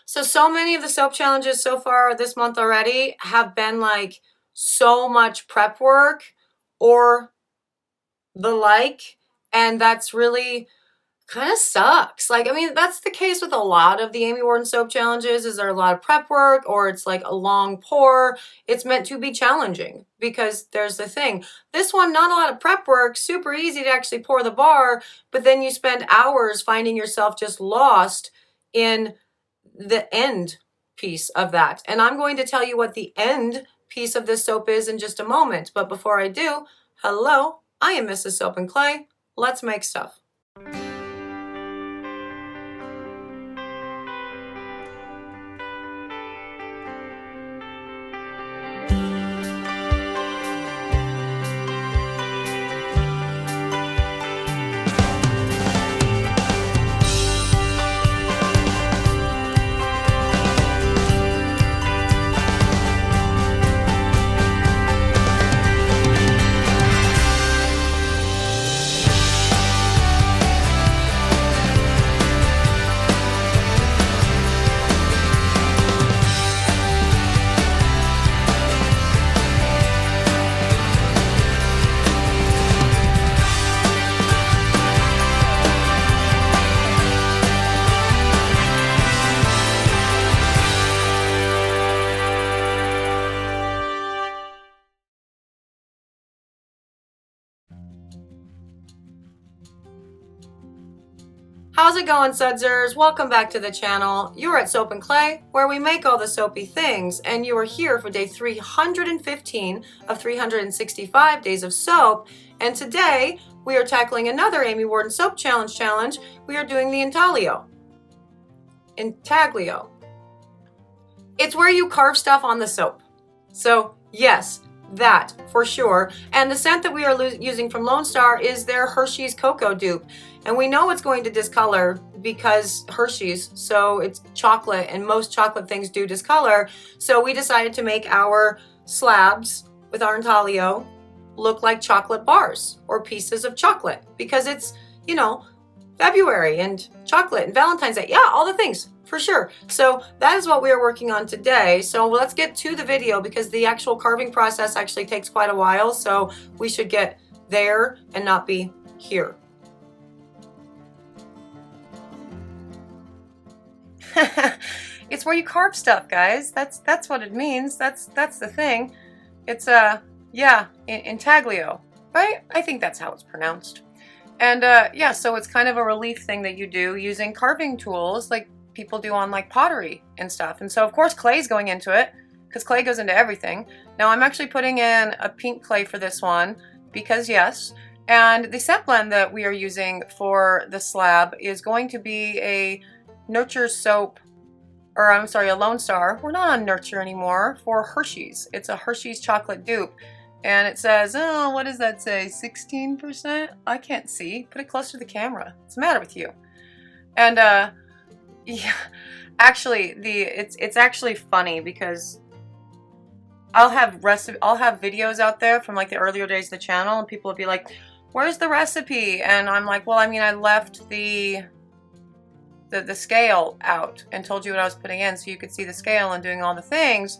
So many of the soap challenges so far this month already have been like so much prep work or the like, and that's really kind of sucks. Like, I mean, that's the case with a lot of the Amy Warden soap challenges. Is there a lot of prep work or it's like a long pour? It's meant to be challenging because there's the thing. This one, not a lot of prep work, super easy to actually pour the bar, but then you spend hours finding yourself just lost in the end piece of that. And I'm going to tell you what the end piece of this soap is in just a moment. But before I do, hello, I am Mrs. Soap and Clay. Let's make stuff. How's it going, sudsers? Welcome back to the channel. You're at Soap and Clay, where we make all the soapy things, and you are here for day 315 of 365 days of soap. And today we are tackling another Amy Warden soap challenge. We are doing the Intaglio. Intaglio. It's where you carve stuff on the soap. So yes, that for sure. And the scent that we are using from Lonestar is their Hershey's Cocoa dupe. And we know it's going to discolor because Hershey's, so it's chocolate, and most chocolate things do discolor. So we decided to make our slabs with our Intaglio look like chocolate bars or pieces of chocolate because it's, you know, February and chocolate and Valentine's Day. Yeah, all the things for sure. So that is what we are working on today. So let's get to the video because the actual carving process actually takes quite a while. So we should get there and not be here. It's where you carve stuff, guys. That's what it means. That's the thing. It's Intaglio, right? I think that's how it's pronounced. And yeah, so it's kind of a relief thing that you do using carving tools like people do on like pottery and stuff. And so of course clay's going into it because clay goes into everything. Now I'm actually putting in a pink clay for this one because yes. And the scent blend that we are using for the slab is going to be a Nurture soap, or I'm sorry, a Lonestar. We're not on Nurture anymore, for Hershey's. It's a Hershey's chocolate dupe. And it says, oh, what does that say? 16%? I can't see. Put it closer to the camera. What's the matter with you? And yeah, actually, it's actually funny because I'll have videos out there from like the earlier days of the channel, and people will be like, "Where's the recipe?" And I'm like, "Well, I mean, I left the scale out and told you what I was putting in so you could see the scale and doing all the things."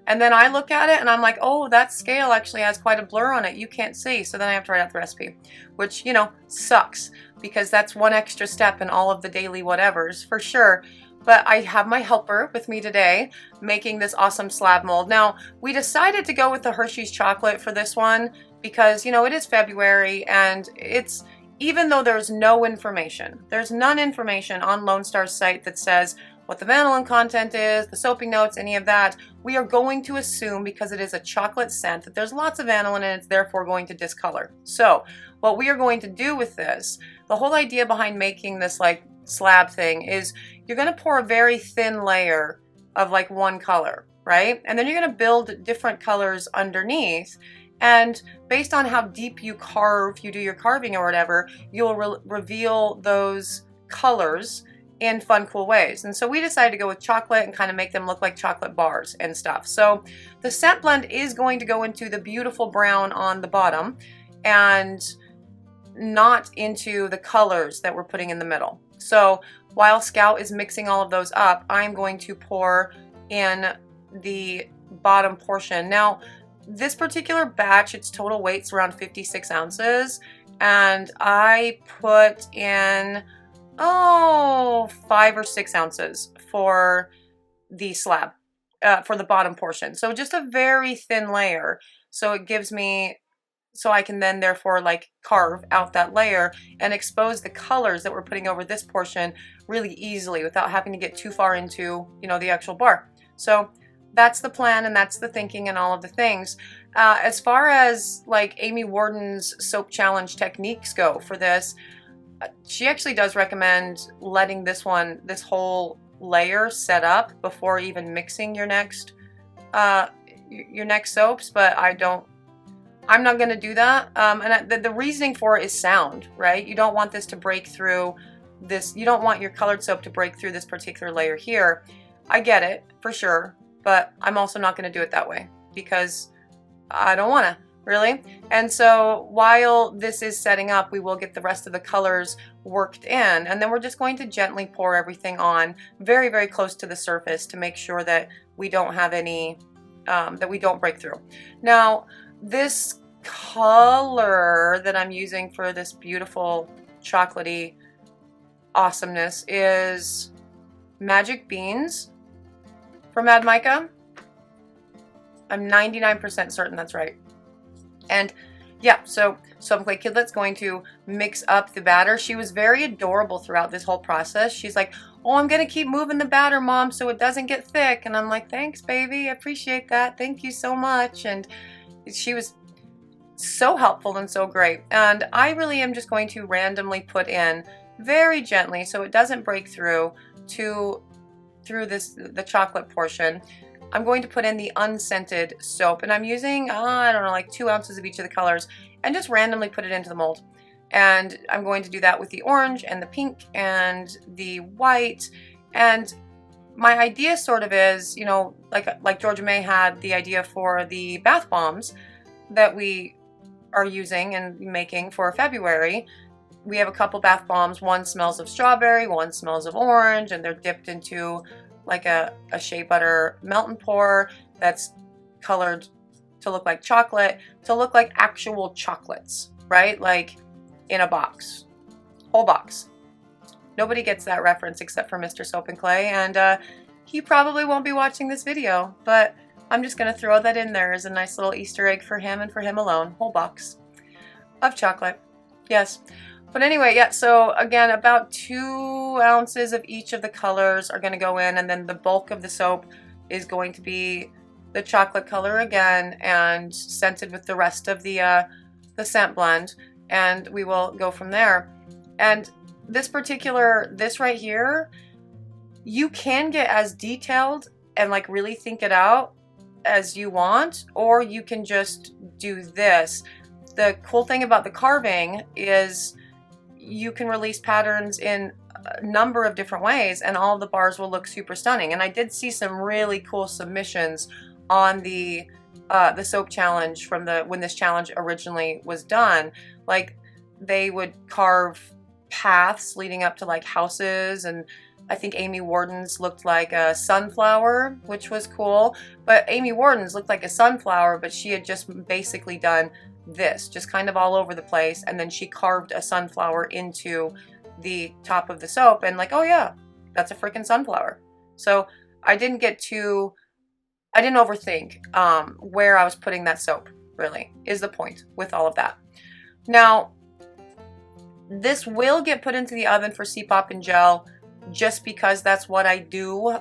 And then I look at it and I'm like, oh, that scale actually has quite a blur on it. You can't see. So then I have to write out the recipe, which, you know, sucks because that's one extra step in all of the daily whatevers for sure. But I have my helper with me today making this awesome slab mold. Now, we decided to go with the Hershey's chocolate for this one because, you know, it is February and it's, even though there's no information, there's none information on Lonestar's site that says what the vanillin content is, the soapy notes, any of that, we are going to assume because it is a chocolate scent that there's lots of vanillin and it's therefore going to discolor. So what we are going to do with this, the whole idea behind making this like slab thing is you're going to pour a very thin layer of like one color, right? And then you're going to build different colors underneath. And based on how deep you carve, you do your carving or whatever, you'll reveal those colors in fun, cool ways. And so we decided to go with chocolate and kind of make them look like chocolate bars and stuff. So the scent blend is going to go into the beautiful brown on the bottom. And not into the colors that we're putting in the middle. So while Scout is mixing all of those up, I'm going to pour in the bottom portion. Now, this particular batch, its total weight's around 56 ounces, and I put in, 5 or 6 ounces for the slab, for the bottom portion. So just a very thin layer. So it gives me, so I can then therefore like carve out that layer and expose the colors that we're putting over this portion really easily without having to get too far into, you know, the actual bar. So that's the plan, and that's the thinking and all of the things. As far as like Amy Warden's soap challenge techniques go for this, she actually does recommend letting this whole layer set up before even mixing your next soaps, but I'm not going to do that. And the reasoning for it is sound, right? You don't want this to break through this. You don't want your colored soap to break through this particular layer here. I get it for sure, but I'm also not going to do it that way because I don't want to, really. And so while this is setting up, we will get the rest of the colors worked in, and then we're just going to gently pour everything on very, very close to the surface to make sure that we don't have any, that we don't break through. Now, this color that I'm using for this beautiful chocolatey awesomeness is Magic Beans from Mad Mica. I'm 99% certain that's right. And yeah, so Soap Clay Kidlet's going to mix up the batter. She was very adorable throughout this whole process. She's like, oh, I'm going to keep moving the batter, Mom, so it doesn't get thick. And I'm like, thanks, baby. I appreciate that. Thank you so much. And she was so helpful and so great. And I really am just going to randomly put in very gently so it doesn't break through the chocolate portion. I'm going to put in the unscented soap, and I'm using, I don't know, like 2 ounces of each of the colors, and just randomly put it into the mold. And I'm going to do that with the orange and the pink and the white. And my idea sort of is, you know, like Georgia May had the idea for the bath bombs that we are using and making for February. We have a couple bath bombs. One smells of strawberry, one smells of orange, and they're dipped into like a shea butter melt and pour that's colored to look like chocolate, to look like actual chocolates, right? Like in a box, whole box. Nobody gets that reference except for Mr. Soap and Clay, and he probably won't be watching this video, but I'm just gonna throw that in there as a nice little Easter egg for him and for him alone. Whole box of chocolate, yes. But anyway, yeah, so again, about 2 ounces of each of the colors are going to go in, and then the bulk of the soap is going to be the chocolate color again and scented with the rest of the scent blend, and we will go from there. And this right here, you can get as detailed and like really think it out as you want, or you can just do this. The cool thing about the carving is you can release patterns in a number of different ways, and all of the bars will look super stunning. And I did see some really cool submissions on the soap challenge from when this challenge originally was done. Like they would carve paths leading up to like houses, and I think Amy Warden's looked like a sunflower, which was cool. But Amy Warden's looked like a sunflower, but she had just basically done this, just kind of all over the place, and then she carved a sunflower into the top of the soap, and like, oh yeah, that's a freaking sunflower. So I didn't overthink where I was putting that soap, really, is the point with all of that. Now, this will get put into the oven for C-pop and gel just because that's what I do.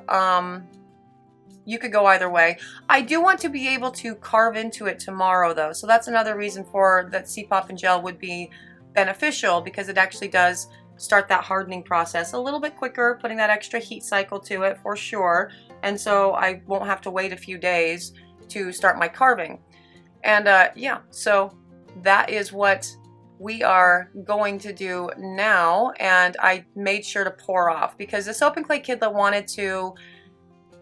You could go either way. I do want to be able to carve into it tomorrow though, so that's another reason for that C-pop and gel would be beneficial, because it actually does start that hardening process a little bit quicker, putting that extra heat cycle to it for sure, and so I won't have to wait a few days to start my carving. And yeah, so that is what we are going to do now, and I made sure to pour off because the Soap and Clay Kidlet wanted to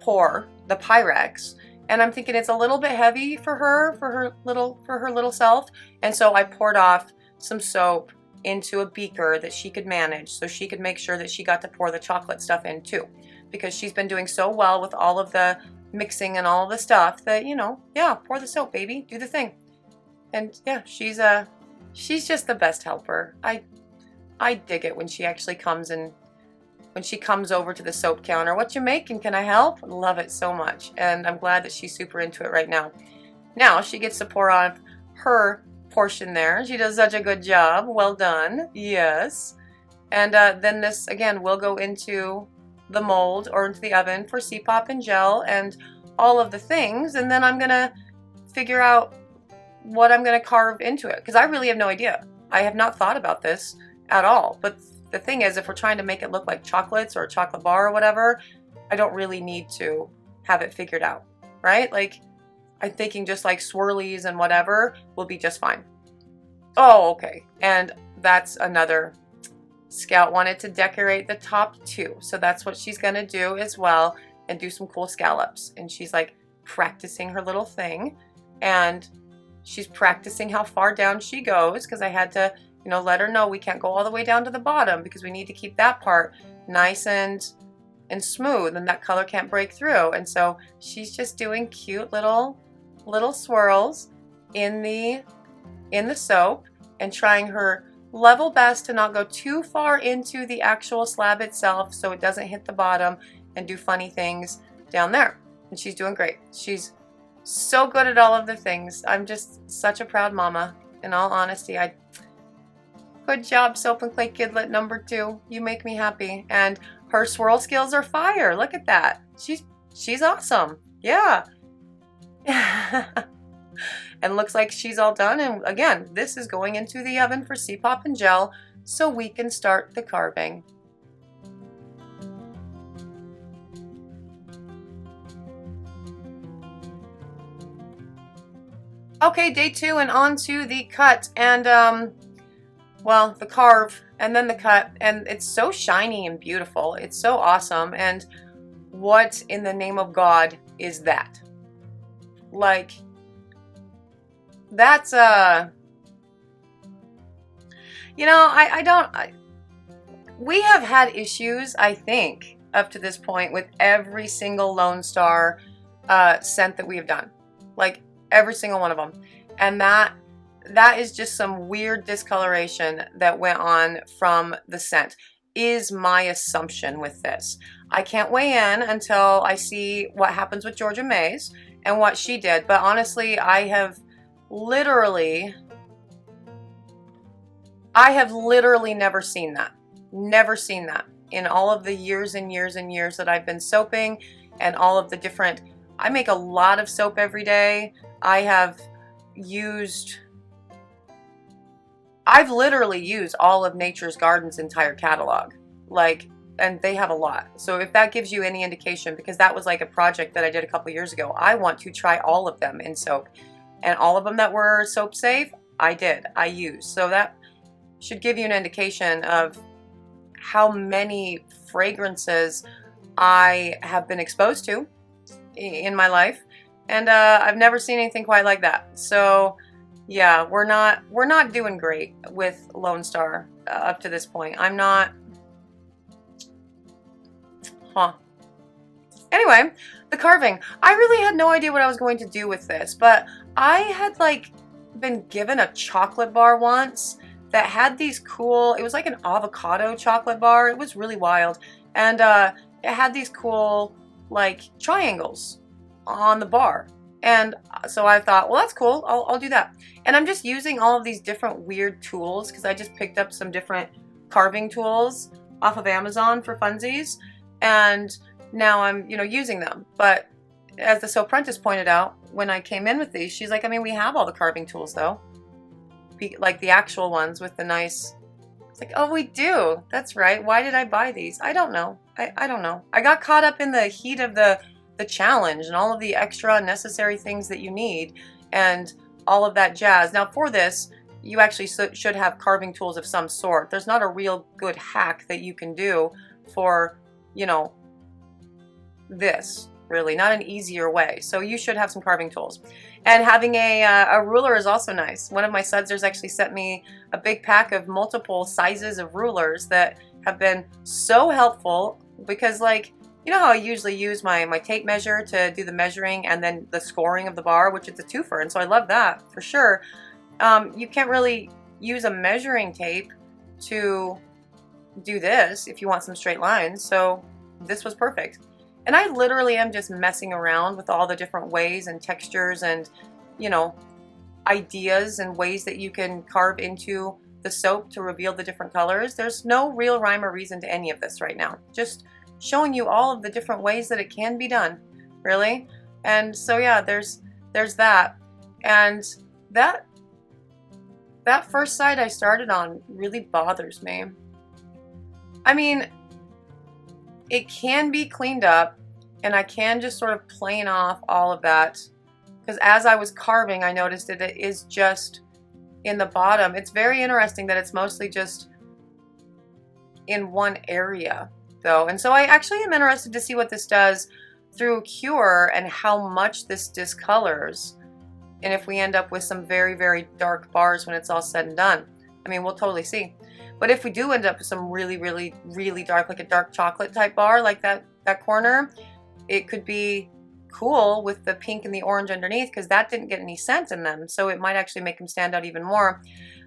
pour the Pyrex, and I'm thinking it's a little bit heavy for her little self, and so I poured off some soap into a beaker that she could manage, so she could make sure that she got to pour the chocolate stuff in too, because she's been doing so well with all of the mixing and all the stuff that, you know, yeah, pour the soap, baby, do the thing. And yeah, she's just the best helper. I dig it when she actually comes and when she comes over to the soap counter. What you making? Can I help? Love it so much. And I'm glad that she's super into it right now. Now she gets to pour on her portion there. She does such a good job. Well done. Yes. And then this, again, will go into the mold or into the oven for C-pop and gel and all of the things. And then I'm going to figure out what I'm going to carve into it, because I really have no idea. I have not thought about this at all. But the thing is, if we're trying to make it look like chocolates or a chocolate bar or whatever, I don't really need to have it figured out, right? Like, I'm thinking just like swirlies and whatever will be just fine. Oh, okay. And that's another. Scout wanted to decorate the top too. So that's what she's going to do as well, and do some cool scallops. And she's like practicing her little thing. And she's practicing how far down she goes, because I had to, you know, let her know we can't go all the way down to the bottom, because we need to keep that part nice and smooth, and that color can't break through. And so she's just doing cute little swirls in the soap and trying her level best to not go too far into the actual slab itself so it doesn't hit the bottom and do funny things down there. And she's doing great. She's so good at all of the things. I'm just such a proud mama, in all honesty. Good job, Soap and Clay Kidlet number 2. You make me happy. And her swirl skills are fire. Look at that. She's awesome. Yeah. And looks like she's all done. And again, this is going into the oven for C-pop and gel so we can start the carving. Okay, day 2 and on to the cut and well, the carve and then the cut, and it's so shiny and beautiful. It's so awesome. And what in the name of God is that? Like, that's you know, we have had issues, I think, up to this point with every single Lonestar scent that we have done, like every single one of them. And that is just some weird discoloration that went on from the scent, is my assumption with this. I can't weigh in until I see what happens with Georgia Mays and what she did. But honestly, I have literally never seen that. Never seen that in all of the years and years and years that I've been soaping, and all of the different, I make a lot of soap every day. I've literally used all of Nature's Garden's entire catalog, like, and they have a lot. So if that gives you any indication, because that was like a project that I did a couple years ago, I want to try all of them in soap, and all of them that were soap safe, I used. So that should give you an indication of how many fragrances I have been exposed to in my life, and I've never seen anything quite like that. So yeah, we're not doing great with Lonestar up to this point. I'm not. Anyway, the carving. I really had no idea what I was going to do with this, but I had like been given a chocolate bar once that had these cool, it was like an avocado chocolate bar. It was really wild. And it had these cool like triangles on the bar. And so I thought, well, that's cool. I'll do that. And I'm just using all of these different weird tools, because I just picked up some different carving tools off of Amazon for funsies. And now I'm, using them. But as the Soapprentice pointed out, when I came in with these, she's like, I mean, we have all the carving tools though. Like the actual ones with the nice, it's like, oh, we do. That's right. Why did I buy these? I don't know. I don't know. I got caught up in the heat of the challenge and all of the extra necessary things that you need and all of that jazz. Now for this, you actually should have carving tools of some sort. There's not a real good hack that you can do for, this. really, not an easier way. So you should have some carving tools. And having a ruler is also nice. One of my sudsers actually sent me a big pack of multiple sizes of rulers that have been so helpful because, like, you know how I usually use my tape measure to do the measuring and then the scoring of the bar, which is a twofer, and so I love that for sure. You can't really use a measuring tape to do this if you want some straight lines, so this was perfect. And I literally am just messing around with all the different ways and textures and, you know, ideas and ways that you can carve into the soap to reveal the different colors. There's no real rhyme or reason to any of this right now. Just showing you all of the different ways that it can be done, really. And so yeah, there's that. And that first side I started on really bothers me. I mean, it can be cleaned up and I can just sort of plane off all of that, because as I was carving I noticed that it is just in the bottom. It's very interesting that it's mostly just in one area though, and so I actually am interested to see what this does through cure and how much this discolors, and if we end up with some very, very dark bars when it's all said and done. I mean, we'll totally see. But if we do end up with some really, really, really dark, like a dark chocolate type bar, like that corner, it could be cool with the pink and the orange underneath, because that didn't get any scent in them, so it might actually make them stand out even more.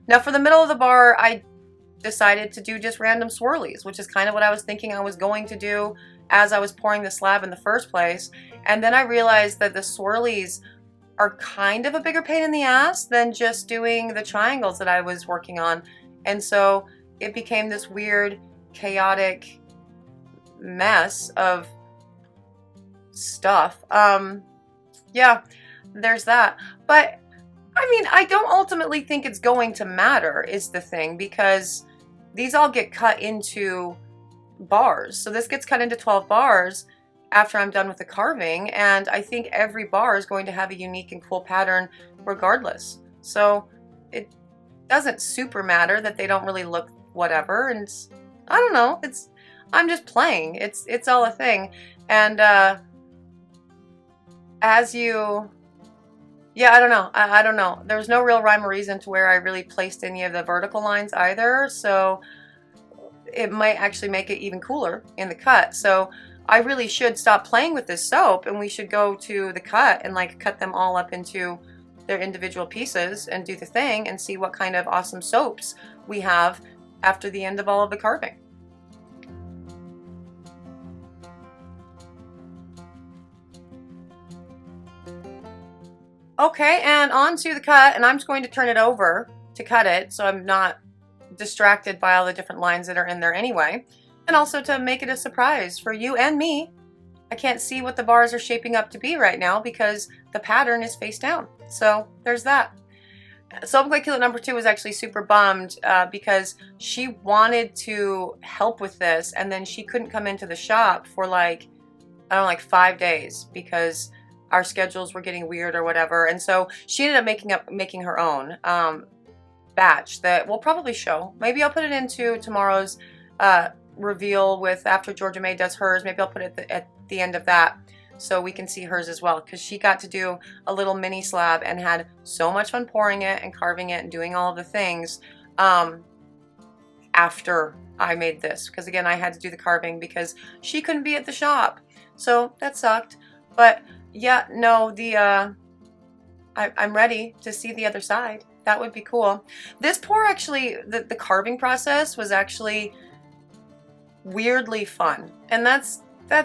Now for the middle of the bar, I decided to do just random swirlies, which is kind of what I was thinking I was going to do as I was pouring the slab in the first place. And then I realized that the swirlies are kind of a bigger pain in the ass than just doing the triangles that I was working on. And so it became this weird, chaotic mess of stuff. Yeah, there's that. But I mean, I don't ultimately think it's going to matter, is the thing, because these all get cut into bars. So this gets cut into 12 bars after I'm done with the carving, and I think every bar is going to have a unique and cool pattern regardless. So it doesn't super matter that they don't really look whatever, and I don't know, I'm just playing. It's all a thing. And as you, yeah, I don't know. I don't know. There was no real rhyme or reason to where I really placed any of the vertical lines either, so it might actually make it even cooler in the cut. So I really should stop playing with this soap, and we should go to the cut and like cut them all up into their individual pieces and do the thing and see what kind of awesome soaps we have after the end of all of the carving. Okay, and on to the cut, and I'm just going to turn it over to cut it so I'm not distracted by all the different lines that are in there anyway, and also to make it a surprise for you and me. I can't see what the bars are shaping up to be right now because the pattern is face down. So there's that. Soap Clay Kidlet number 2 was actually super bummed because she wanted to help with this, and then she couldn't come into the shop for like, I don't know, like 5 days because our schedules were getting weird or whatever. And so she ended up making her own batch that we'll probably show. Maybe I'll put it into tomorrow's reveal with after Georgia May does hers. Maybe I'll put it at the end of that so we can see hers as well, because she got to do a little mini slab and had so much fun pouring it and carving it and doing all of the things after I made this, because again I had to do the carving because she couldn't be at the shop, so that sucked. But yeah, no, I'm ready to see the other side. That would be cool. This pour actually, the carving process was actually weirdly fun, and that's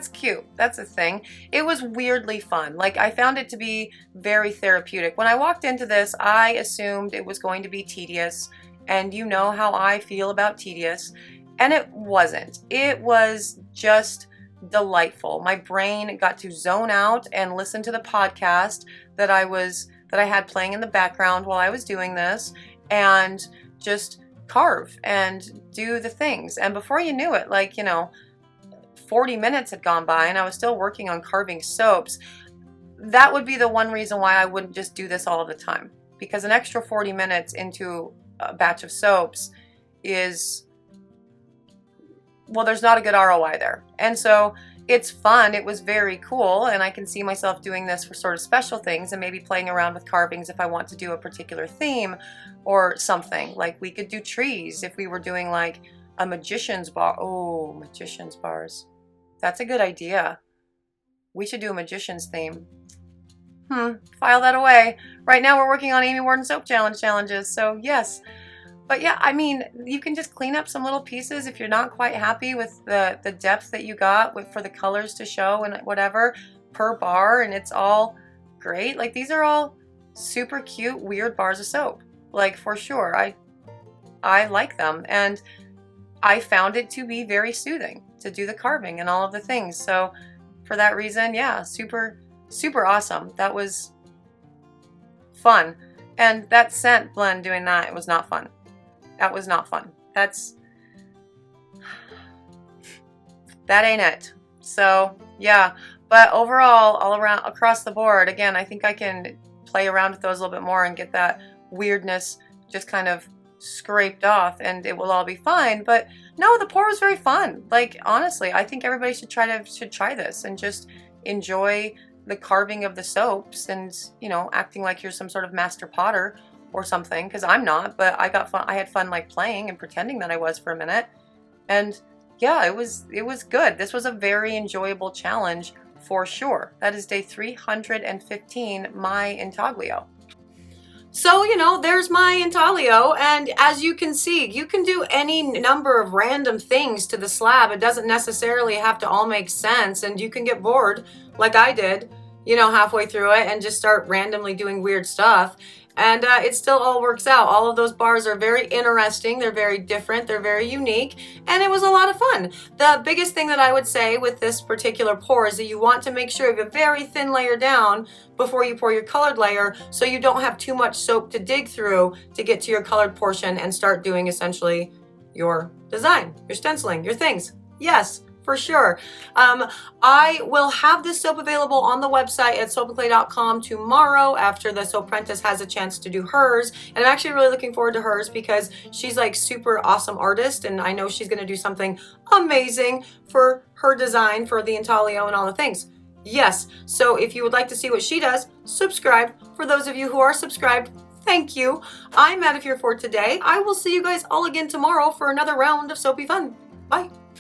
cute. That's a thing. It was weirdly fun. Like, I found it to be very therapeutic. When I walked into this, I assumed it was going to be tedious, and you know how I feel about tedious, and it wasn't. It was just delightful. My brain got to zone out and listen to the podcast that I had playing in the background while I was doing this, and just carve and do the things. And before you knew it, like, you know, 40 minutes had gone by and I was still working on carving soaps. That would be the one reason why I wouldn't just do this all of the time, because an extra 40 minutes into a batch of soaps is, well, there's not a good ROI there. And so it's fun. It was very cool, and I can see myself doing this for sort of special things and maybe playing around with carvings if I want to do a particular theme or something. Like we could do trees if we were doing like a magician's bar. Oh, magician's bars. That's a good idea. We should do a magician's theme. File that away. Right now we're working on Amy Warden Soap Challenge challenges, so yes. But yeah, I mean, you can just clean up some little pieces if you're not quite happy with the depth that you got for the colors to show and whatever per bar, and it's all great. Like these are all super cute, weird bars of soap. Like for sure, I like them, and I found it to be very soothing to do the carving and all of the things. So for that reason, yeah, super, super awesome. That was fun. And that scent blend doing that, it was not fun. That was not fun. That ain't it. So yeah, but overall, all around, across the board, again, I think I can play around with those a little bit more and get that weirdness just kind of scraped off, and it will all be fine. But no, the pour was very fun. Like honestly, I think everybody should try this and just enjoy the carving of the soaps, and you know, acting like you're some sort of master potter or something, because I'm not, but I had fun like playing and pretending that I was for a minute. And yeah, it was good. This was a very enjoyable challenge for sure. That is day 315, my Intaglio. So, you know, there's my Intaglio, and as you can see, you can do any number of random things to the slab. It doesn't necessarily have to all make sense, and you can get bored like I did, you know, halfway through it and just start randomly doing weird stuff. And it still all works out. All of those bars are very interesting. They're very different. They're very unique. And it was a lot of fun. The biggest thing that I would say with this particular pour is that you want to make sure you have a very thin layer down before you pour your colored layer, so you don't have too much soap to dig through to get to your colored portion and start doing essentially your design, your stenciling, your things. Yes. For sure. I will have this soap available on the website at soapandclay.com tomorrow after the Soap Apprentice has a chance to do hers. And I'm actually really looking forward to hers because she's like super awesome artist, and I know she's going to do something amazing for her design for the Intaglio and all the things. Yes. So if you would like to see what she does, subscribe. For those of you who are subscribed, thank you. I'm out of here for today. I will see you guys all again tomorrow for another round of soapy fun. Bye.